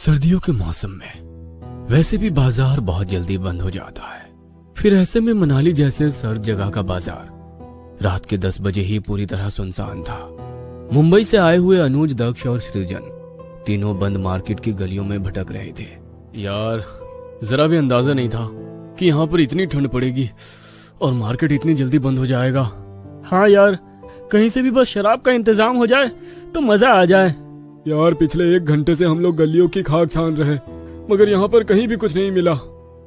सर्दियों के मौसम में वैसे भी बाजार बहुत जल्दी बंद हो जाता है। फिर ऐसे में मनाली जैसे सर्द जगह का बाजार रात के 10 बजे ही पूरी तरह सुनसान था। मुंबई से आए हुए अनुज, दक्ष और सृजन तीनों बंद मार्केट की गलियों में भटक रहे थे। यार, जरा भी अंदाजा नहीं था कि यहाँ पर इतनी ठंड पड़ेगी और मार्केट इतनी जल्दी बंद हो जाएगा। हाँ यार, कहीं से भी बस शराब का इंतजाम हो जाए तो मजा आ जाए। यार, पिछले 1 घंटे से हम लोग गलियों की खाक छान रहे, मगर यहाँ पर कहीं भी कुछ नहीं मिला।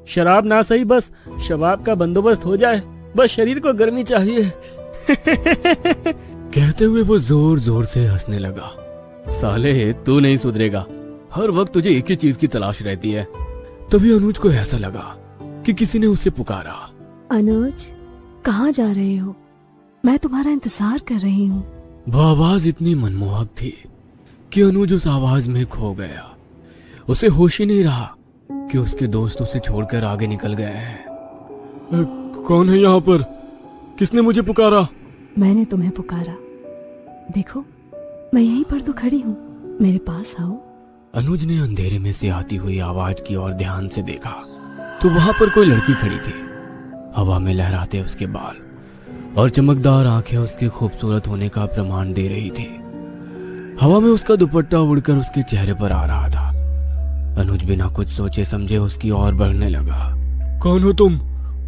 शराब ना सही, बस शबाब का बंदोबस्त हो जाए, बस शरीर को गर्मी चाहिए। कहते हुए वो जोर जोर से हंसने लगा। साले, तू नहीं सुधरेगा, हर वक्त तुझे एक ही चीज की तलाश रहती है। तभी अनुज को ऐसा लगा कि किसी ने उसे पुकारा। अनुज, कहाँ जा रहे हो? मैं तुम्हारा इंतजार कर रही हूँ। वो आवाज इतनी मनमोहक थी कि अनुज उस आवाज में खो गया। उसे होश ही नहीं रहा कि उसके दोस्त उसे छोड़कर आगे निकल गए हैं। कौन है यहाँ पर? किसने मुझे पुकारा? मैंने तुम्हें पुकारा। देखो, मैं यहीं पर तो खड़ी हूँ, मेरे पास आओ। अनुज ने अंधेरे में से आती हुई आवाज की ओर ध्यान से देखा तो वहां पर कोई लड़की खड़ी थी। हवा में लहराते उसके बाल और चमकदार आंखें उसके खूबसूरत होने का प्रमाण दे रही थी। हवा में उसका दुपट्टा उड़कर उसके चेहरे पर आ रहा था। अनुज बिना कुछ सोचे समझे उसकी ओर बढ़ने लगा। कौन हो तुम?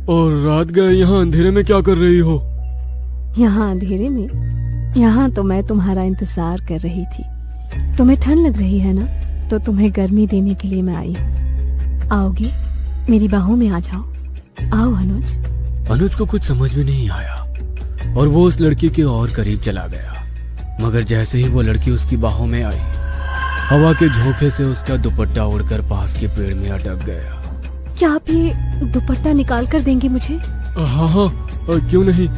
और रात गए यहाँ अंधेरे में क्या कर रही हो? यहाँ अंधेरे में? यहाँ तो मैं तुम्हारा इंतजार कर रही थी। तुम्हें ठंड लग रही है ना, तो तुम्हें गर्मी देने के लिए मैं आई हूँ। आओगी? मेरी बाहों में आ जाओ। आओ अनुज। अनुज को कुछ समझ में नहीं आया और वो उस लड़की के और करीब चला गया। मगर जैसे ही वो लड़की उसकी बाहों में आई, हवा के झोंके से उसका दुपट्टा उड़कर पास के पेड़ में अटक गया। क्या आप ये दुपट्टा निकाल कर देंगे मुझे? हाँ हाँ, क्यों नहीं।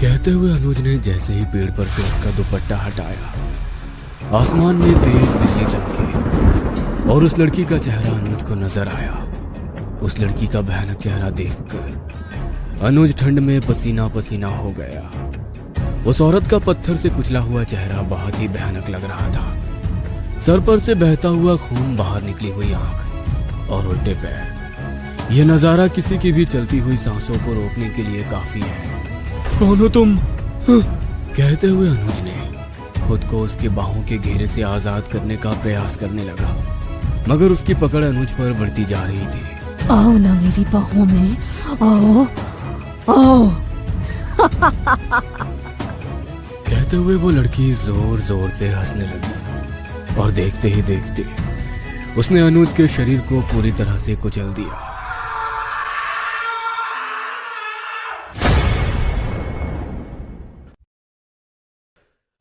कहते हुए अनुज ने जैसे ही पेड़ पर से उसका दुपट्टा हटाया, आसमान में तेज बिजली चमकी और उस लड़की का चेहरा अनुज को नजर आया। उस लड़की का भयानक चेहरा देखकर अनुज ठंड में पसीना पसीना हो गया। उस औरत का पत्थर से कुचला हुआ चेहरा बहुत ही भयानक लग रहा था। सर पर से बहता हुआ खून, बाहर निकली हुई आंख और उल्टे पैर। यह नजारा किसी की भी चलती हुई सांसों को रोकने के लिए काफी है। कौन हो तुम? कहते हुए अनुज ने खुद को उसके बाहों के घेरे से आजाद करने का प्रयास करने लगा, मगर उसकी पकड़ अनुज पर बढ़ती जा रही थी। आओ ना मेरी बाहों में, आओ आओ। कहते हुए वो लड़की जोर जोर से हंसने लगी और देखते ही देखते उसने अनुज के शरीर को पूरी तरह से कुचल दिया।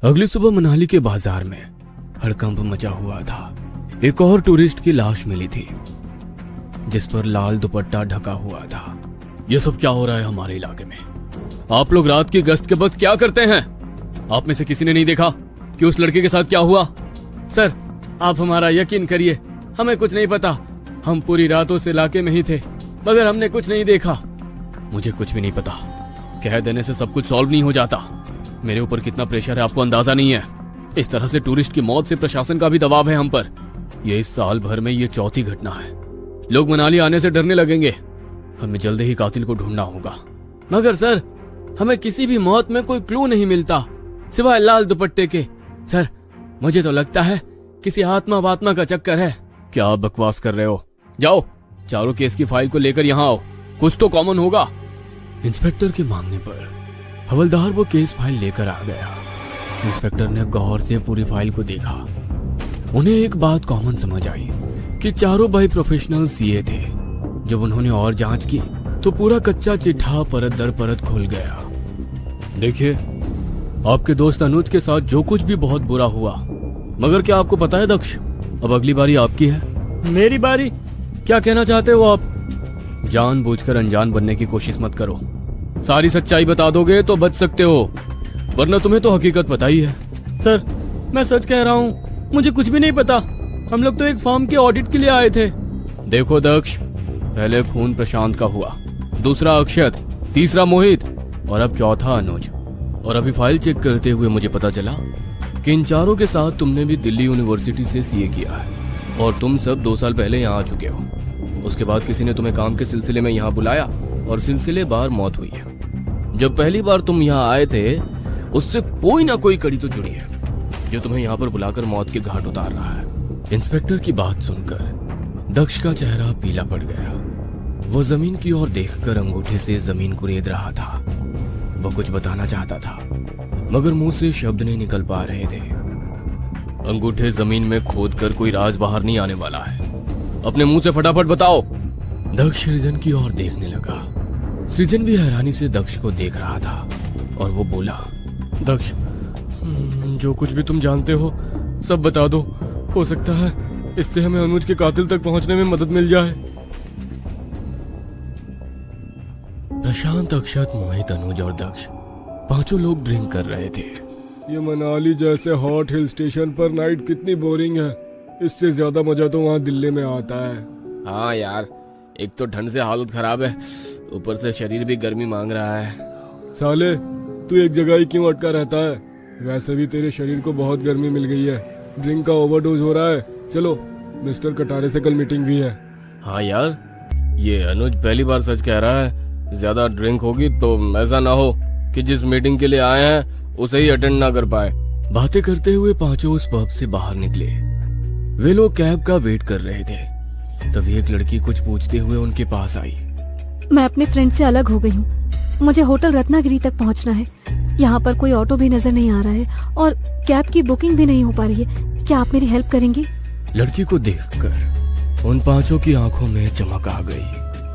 अगली सुबह मनाली के बाजार में हड़कंप मचा हुआ था। एक और टूरिस्ट की लाश मिली थी जिस पर लाल दुपट्टा ढका हुआ था। यह सब क्या हो रहा है हमारे इलाके में? आप लोग रात की गश्त के वक्त क्या करते हैं? आप में से किसी ने नहीं देखा कि उस लड़के के साथ क्या हुआ? सर, आप हमारा यकीन करिए, हमें कुछ नहीं पता। हम पूरी रात उस इलाके में ही थे, मगर हमने कुछ नहीं देखा। मुझे कुछ भी नहीं पता। कह देने से सब कुछ सॉल्व नहीं हो जाता। मेरे ऊपर कितना प्रेशर है आपको अंदाजा नहीं है। इस तरह से टूरिस्ट की मौत से प्रशासन का भी दबाव है हम पर। यह इस साल भर में ये चौथी घटना है। लोग मनाली आने से डरने लगेंगे। हमें जल्द ही कातिल को ढूंढना होगा। मगर सर, हमें किसी भी मौत में कोई क्लू नहीं मिलता सिवाय लाल दुपट्टे के। सर, मुझे तो लगता है किसी आत्मा वात्मा का चक्कर है। क्या आप बकवास कर रहे हो? जाओ, चारों केस की फाइल को लेकर यहाँ आओ, कुछ तो कॉमन होगा। इंस्पेक्टर के मांगने पर हवलदार वो केस फाइल लेकर आ गया। इंस्पेक्टर ने गौर से पूरी फाइल को देखा। उन्हें एक बात कॉमन समझ आई कि चारों भाई प्रोफेशनल सीए थे। जब उन्होंने और जांच की तो पूरा कच्चा चिट्ठा परत दर परत खुल गया। देखिए, आपके दोस्त अनुज के साथ जो कुछ भी बहुत बुरा हुआ, मगर क्या आपको पता है दक्ष, अब अगली बारी आपकी है। मेरी बारी? क्या कहना चाहते हो आप? जानबूझकर अनजान बनने की कोशिश मत करो। सारी सच्चाई बता दोगे तो बच सकते हो, वरना तुम्हें तो हकीकत पता ही है। सर, मैं सच कह रहा हूँ, मुझे कुछ भी नहीं पता। हम लोग तो एक फार्म के ऑडिट के लिए आए थे। देखो दक्ष, पहले खून प्रशांत का हुआ, दूसरा अक्षत, तीसरा मोहित और अब चौथा अनुज। और अभी फाइल चेक करते हुए मुझे पता चला कि इन चारों के साथ तुमने भी दिल्ली यूनिवर्सिटी से सीए किया है और तुम सब 2 साल पहले यहाँ आ चुके हो। उसके बाद किसी ने तुम्हें काम के सिलसिले में यहाँ बुलाया और सिलसिले बार मौत हुई है। जब पहली बार तुम यहाँ आए थे उससे कोई ना कोई कड़ी तो जुड़ी है जो तुम्हें यहाँ पर बुलाकर मौत के घाट उतार रहा है। इंस्पेक्टर की बात सुनकर दक्ष का चेहरा पीला पड़ गया। वो जमीन की ओर देखकर अंगूठे से जमीन को रेत रहा था। वो कुछ बताना चाहता था मगर मुंह से शब्द नहीं निकल पा रहे थे। अंगूठे जमीन में खोदकर कोई राज बाहर नहीं आने वाला है। अपने मुंह से फटाफट बताओ। दक्ष सृजन की ओर देखने लगा। सृजन भी हैरानी से दक्ष को देख रहा था और वो बोला, दक्ष, जो कुछ भी तुम जानते हो सब बता दो। हो सकता है इससे हमें अनुज के कातिल तक पहुंचने में मदद मिल जाए। प्रशांत, अक्षत, मोहित, अनुज और दक्ष 5 लोग ड्रिंक कर रहे थे। ये मनाली जैसे हॉट हिल स्टेशन पर नाइट कितनी बोरिंग है। इससे ज्यादा मजा तो वहाँ दिल्ली में आता है। हाँ यार, एक तो ठंड से हालत खराब है, ऊपर से शरीर भी गर्मी मांग रहा है। साले, तू एक जगह ही क्यों अटका रहता है? वैसे भी तेरे शरीर को बहुत गर्मी मिल गई है। ड्रिंक का ओवरडोज हो रहा है। चलो, मिस्टर कटारे से कल मीटिंग भी है। हाँ यार, ये अनुज पहली बार सच कह रहा है। ज्यादा ड्रिंक होगी तो ऐसा ना हो कि जिस मीटिंग के लिए आए हैं उसे ही अटेंड ना कर पाए। बातें करते हुए 5 उस पब से बाहर निकले। वे लोग कैब का वेट कर रहे थे। तभी एक लड़की कुछ पूछते हुए उनके पास आई। मैं अपने फ्रेंड से अलग हो गई हूँ। मुझे होटल रत्नागिरी तक पहुँचना है। यहाँ पर कोई ऑटो भी नजर नहीं आ रहा है और कैब की बुकिंग भी नहीं हो पा रही है। क्या आप मेरी हेल्प करेंगी? लड़की को देखकर उन 5 की आंखों में चमक आ गई।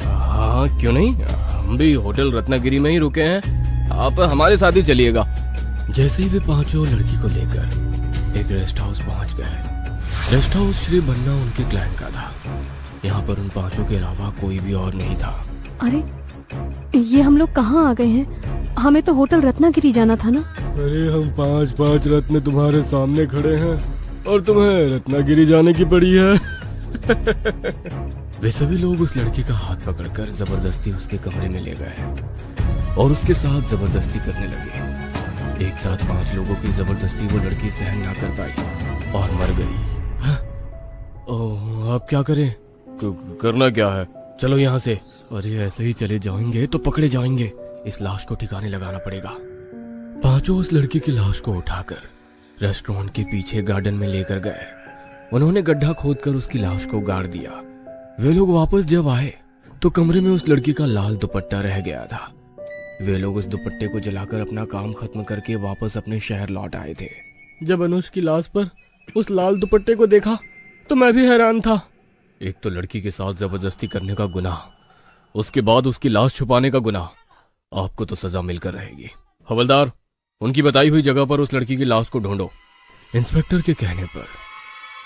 हाँ, क्यों नहीं, हम भी होटल रत्नागिरी में ही रुके हैं, आप हमारे साथ ही चलिएगा। जैसे ही वे 5 लड़की को लेकर एक रेस्ट हाउस पहुंच गए। रेस्ट हाउस श्री बन्ना उनके क्लाइंट का था। यहाँ पर उन 5 के अलावा कोई भी और नहीं था। अरे, ये हम लोग कहाँ आ गए हैं? हमें तो होटल रत्नागिरी जाना था ना। अरे, हम 5 रत्न तुम्हारे सामने खड़े हैं और तुम्हें रत्नागिरी जाने की पड़ी है। वे सभी लोग उस लड़की का हाथ पकड़कर जबरदस्ती उसके कमरे में ले गए और उसके साथ जबरदस्ती करने लगे। एक साथ 5 लोगों की जबरदस्ती वो लड़की सहन ना कर पाई और मर गई। ओह, अब क्या करें? करना क्या है? चलो यहाँ से। अरे, ऐसे ही चले जाएंगे तो पकड़े जाएंगे। इस लाश को ठिकाने लगाना पड़ेगा। 5 उस लड़की की लाश को उठाकर रेस्टोरेंट के पीछे गार्डन में लेकर गए। उन्होंने गड्ढा खोदकर उसकी लाश को गाड़ दिया। वे लोग वापस जब आए तो कमरे में उस लड़की का लाल दुपट्टा रह गया था। वे लोग उस दुपट्टे को जलाकर अपना काम खत्म करके वापस अपने शहर लौट आए थे। जब अनुज की लाश पर उस लाल दुपट्टे को देखा तो मैं भी हैरान था। एक तो लड़की के साथ जबरदस्ती करने का गुनाह, उसके बाद उसकी लाश छुपाने का गुनाह। आपको तो सजा मिलकर रहेगी। हवलदार, उनकी बताई हुई जगह पर उस लड़की की लाश को ढूंढो। इंस्पेक्टर के कहने पर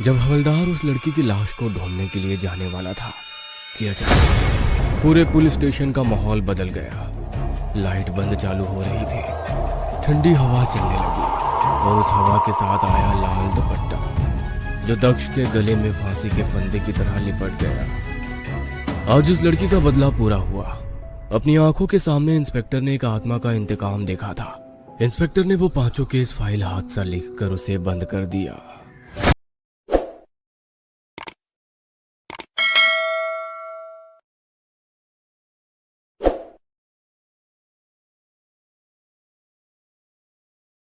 जब हवलदार उस लड़की की लाश को ढूंढने के लिए जाने वाला था कि अचानक पूरे पुलिस स्टेशन का माहौल बदल गया। लाइट बंद चालू हो रही थी, ठंडी हवा चलने लगी और उस हवा के साथ आया लाल दुपट्टा जो दक्ष के गले में फांसी के फंदे की तरह लिपट गया। आज उस लड़की का बदला पूरा हुआ। अपनी आंखों के सामने इंस्पेक्टर ने एक आत्मा का इंतकाम देखा था। इंस्पेक्टर ने वो 5 केस फाइल हाथ से लिखकर उसे बंद कर दिया।